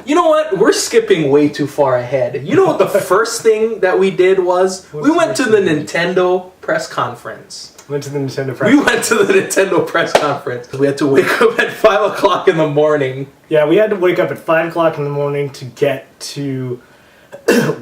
You know what? We're skipping way too far ahead. You know what the first thing that we did was? We went to the Nintendo press conference. We went to the Nintendo press conference. We had to wake up at 5 o'clock in the morning. Yeah, we had to wake up at 5 o'clock in the morning to get to...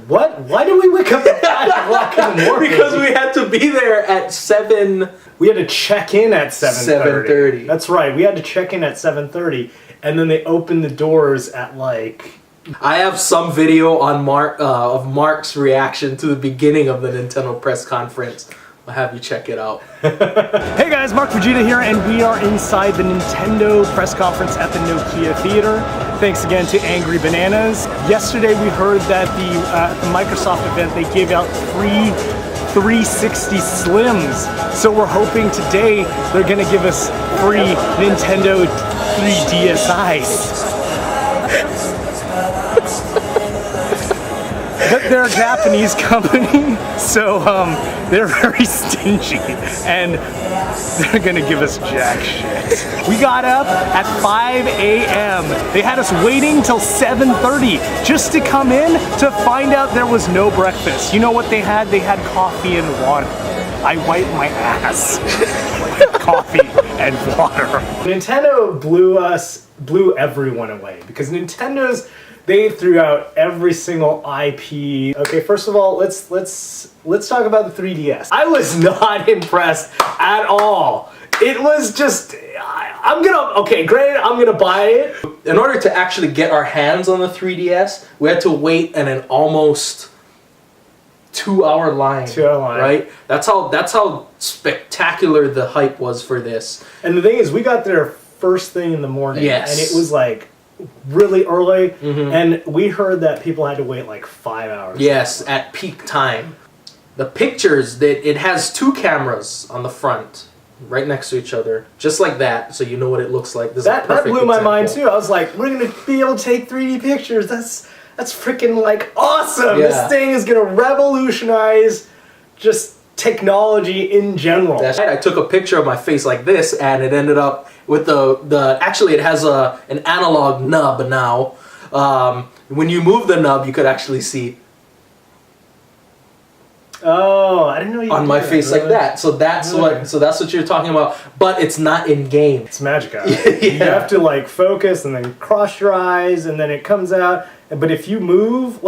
What? Why did we wake up at 5 o'clock in the morning? Because we had to be there at 7... We had to check in at 7:30. 7:30. That's right. We had to check in at 7:30, and then they opened the doors at like... I have some video on of Mark's reaction to the beginning of the Nintendo press conference. I'll have you check it out. Hey guys, Mark Vegeta here, and we are inside the Nintendo press conference at the Nokia Theater. Thanks again to Angry Bananas. Yesterday we heard that the Microsoft event, they gave out free 360 Slims. So we're hoping today they're gonna give us free Nintendo 3DSi's. But they're a Japanese company, so they're very stingy, and they're gonna give us jack shit. We got up at 5 a.m. They had us waiting till 7:30 just to come in to find out there was no breakfast. You know what they had? They had coffee and water. I wiped my ass with coffee and water. Nintendo blew everyone away, because they threw out every single IP. Okay, first of all, let's talk about the 3DS. I was not impressed at all. It was just, granted, I'm gonna buy it. In order to actually get our hands on the 3DS, we had to wait in an almost 2-hour line. 2-hour line. Right? That's how spectacular the hype was for this. And the thing is, we got there first thing in the morning. Yes. And it was like really early, and we heard that people had to wait like 5 hours. Yes, at peak time. The pictures, it has 2 cameras on the front, right next to each other, just like that, so you know what it looks like. This that blew my mind example. too. I was like, we're gonna be able to take 3D pictures. That's freaking like awesome. Yeah. This thing is gonna revolutionize just technology in general. That's right. I took a picture of my face like this, and it ended up with actually it has an analog nub now. When you move the nub, you could actually see. Oh, I didn't know you on could my do that, face really? like that. So that's what you're talking about. But it's not in game. It's magic eye. Yeah. You have to like focus and then cross your eyes, and then it comes out. But if you move,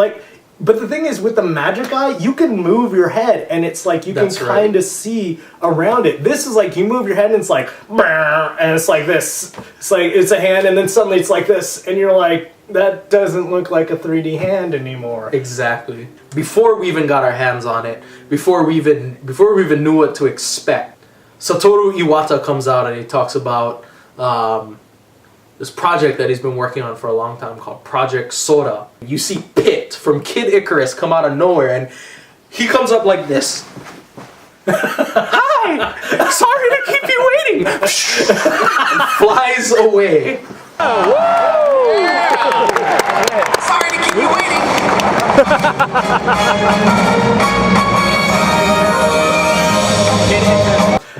but the thing is, with the magic eye, you can move your head, and it's like you can kind of see around it. This is like you move your head, and it's like, and it's like this. It's like it's a hand, and then suddenly it's like this, and you're like, that doesn't look like a 3D hand anymore. Exactly. Before we even got our hands on it, before we even knew what to expect, Satoru Iwata comes out and he talks about this project that he's been working on for a long time called Project Soda. You see Pit from Kid Icarus come out of nowhere, and he comes up like this. Hi! Sorry to keep you waiting! Flies away. Oh, yeah. Sorry to keep you waiting!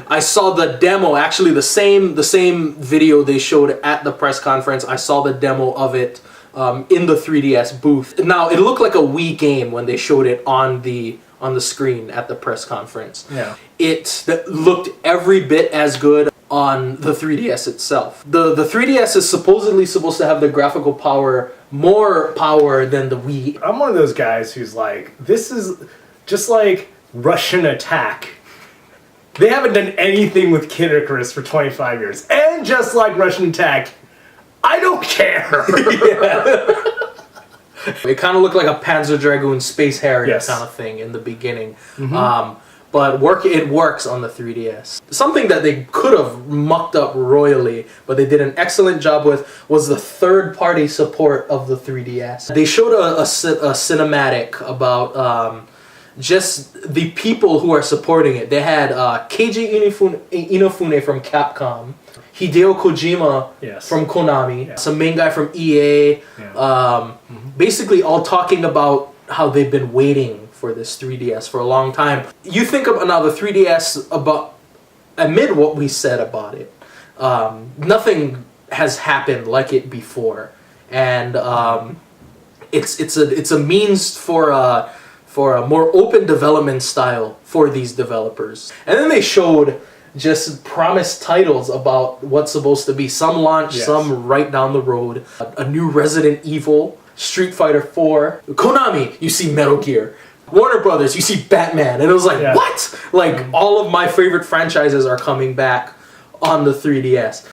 I saw the demo, actually the same video they showed at the press conference. I saw the demo of it in the 3DS booth. Now, it looked like a Wii game when they showed it on the screen at the press conference. Yeah. It looked every bit as good on the 3DS itself. The 3DS is supposedly supposed to have the graphical power, more power than the Wii. I'm one of those guys who's like, this is just like Russian Attack. They haven't done anything with Kid Icarus for 25 years. And just like Russian Attack, I don't care. It kind of looked like a Panzer Dragoon Space Harrier Yes. kind of thing in the beginning. But it works on the 3DS. Something that they could have mucked up royally, but they did an excellent job with, was the third-party support of the 3DS. They showed a cinematic about just the people who are supporting it. They had Keiji Inafune from Capcom, Hideo Kojima from Konami, some main guy from EA, basically all talking about how they've been waiting for this 3DS for a long time. You think of now the 3DS, amid what we said about it, nothing has happened like it before. and it's a means for a more open development style for these developers. And then they showed just promised titles about what's supposed to be. Some launch, some right down the road. A new Resident Evil, Street Fighter 4, Konami, you see Metal Gear. Warner Brothers, you see Batman. And it was like, what? Like, all of my favorite franchises are coming back on the 3DS.